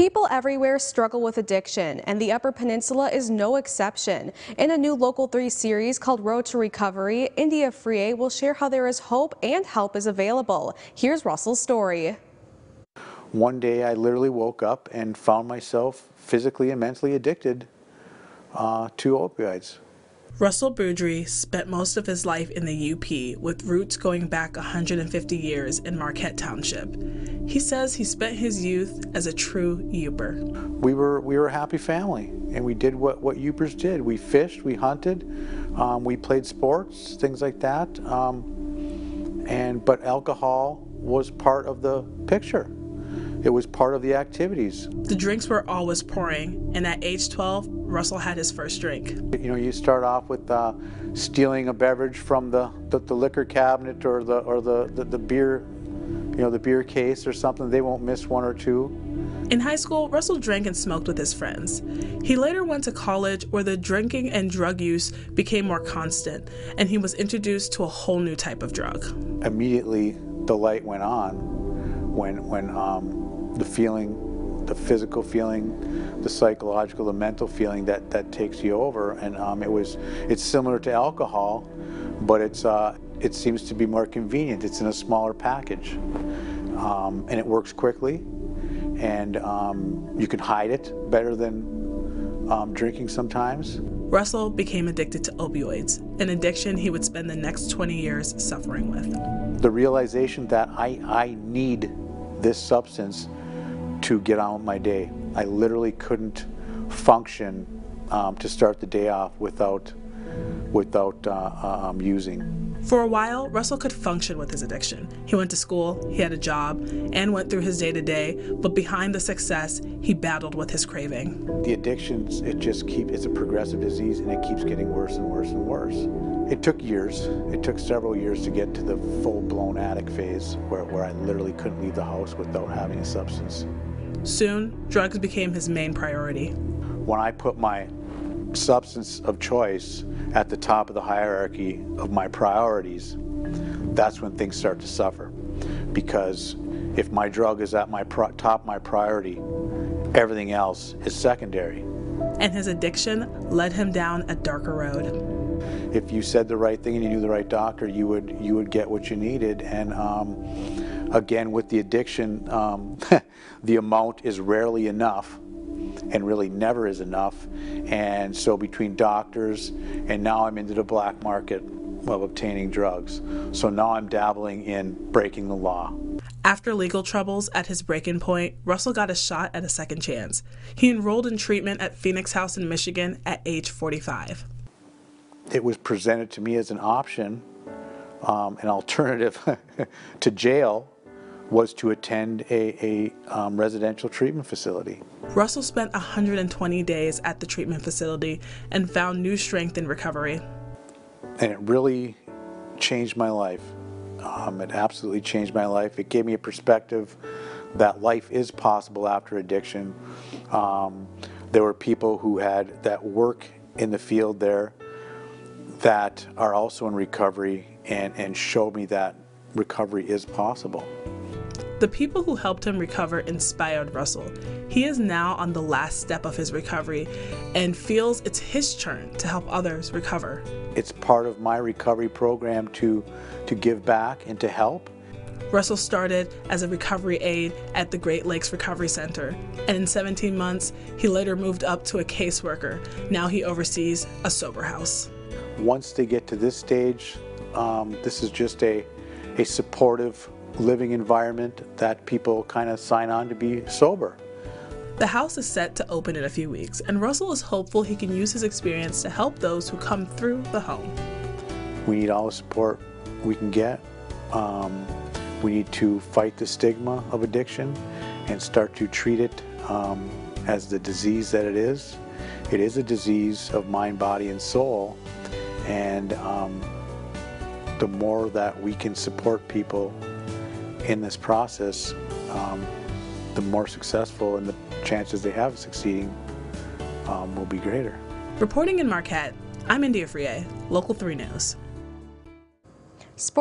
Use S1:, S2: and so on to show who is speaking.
S1: People everywhere struggle with addiction, and the Upper Peninsula is no exception. In a new Local 3 series called Road to Recovery, India Frié will share how there is hope and help is available. Here's Russell's story.
S2: One day I literally woke up and found myself physically and mentally addicted to opioids.
S3: Russell Boudry spent most of his life in the UP, with roots going back 150 years in Marquette Township. He says he spent his youth as a true Youper.
S2: We were a happy family, and we did what Youpers did. We fished, we hunted, we played sports, things like that. But alcohol was part of the picture. It was part of the activities.
S3: The drinks were always pouring, and at age 12, Russell had his first drink.
S2: You know, you start off with stealing a beverage from the liquor cabinet or the beer, you know, the beer case or something. They won't miss one or two.
S3: In high school, Russell drank and smoked with his friends. He later went to college where the drinking and drug use became more constant, and he was introduced to a whole new type of drug.
S2: Immediately, the light went on when the feeling, the physical feeling, the psychological, the mental feeling that takes you over, and it's similar to alcohol, but it seems to be more convenient. It's in a smaller package, and it works quickly, and you can hide it better than drinking sometimes.
S3: Russell became addicted to opioids, an addiction he would spend the next 20 years suffering with.
S2: The realization that I need this substance to get on with my day. I literally couldn't function to start the day off without using.
S3: For a while, Russell could function with his addiction. He went to school, he had a job, and went through his day-to-day, but behind the success, he battled with his craving.
S2: The addictions, it's a progressive disease, and it keeps getting worse and worse and worse. It took years. It took several years to get to the full-blown addict phase where I literally couldn't leave the house without having a substance.
S3: Soon, drugs became his main priority.
S2: When I put my substance of choice at the top of the hierarchy of my priorities, that's when things start to suffer. Because if my drug is at my top my priority, everything else is secondary.
S3: And his addiction led him down a darker road.
S2: If you said the right thing and you knew the right doctor, you would get what you needed. And again, with the addiction, the amount is rarely enough, and really never is enough. And so between doctors, and now I'm into the black market of obtaining drugs. So now I'm dabbling in breaking the law.
S3: After legal troubles at his break-in point, Russell got a shot at a second chance. He enrolled in treatment at Phoenix House in Michigan at age 45.
S2: It was presented to me as an option, an alternative to jail was to attend a residential treatment facility.
S3: Russell spent 120 days at the treatment facility and found new strength in recovery.
S2: And it really changed my life. It absolutely changed my life. It gave me a perspective that life is possible after addiction. There were people who had that work in the field there that are also in recovery and showed me that recovery is possible.
S3: The people who helped him recover inspired Russell. He is now on the last step of his recovery and feels it's his turn to help others recover.
S2: It's part of my recovery program to give back and to help.
S3: Russell started as a recovery aide at the Great Lakes Recovery Center, and in 17 months, he later moved up to a caseworker. Now he oversees a sober house.
S2: Once they get to this stage, this is just a supportive living environment that people kind of sign on to be sober.
S3: The house is set to open in a few weeks, and Russell is hopeful he can use his experience to help those who come through the home.
S2: We need all the support we can get. We need to fight the stigma of addiction and start to treat it as the disease that it is. It is a disease of mind, body, and soul, and the more that we can support people in this process, the more successful and the chances they have of succeeding will be greater.
S3: Reporting in Marquette, I'm India Frié, Local 3 News.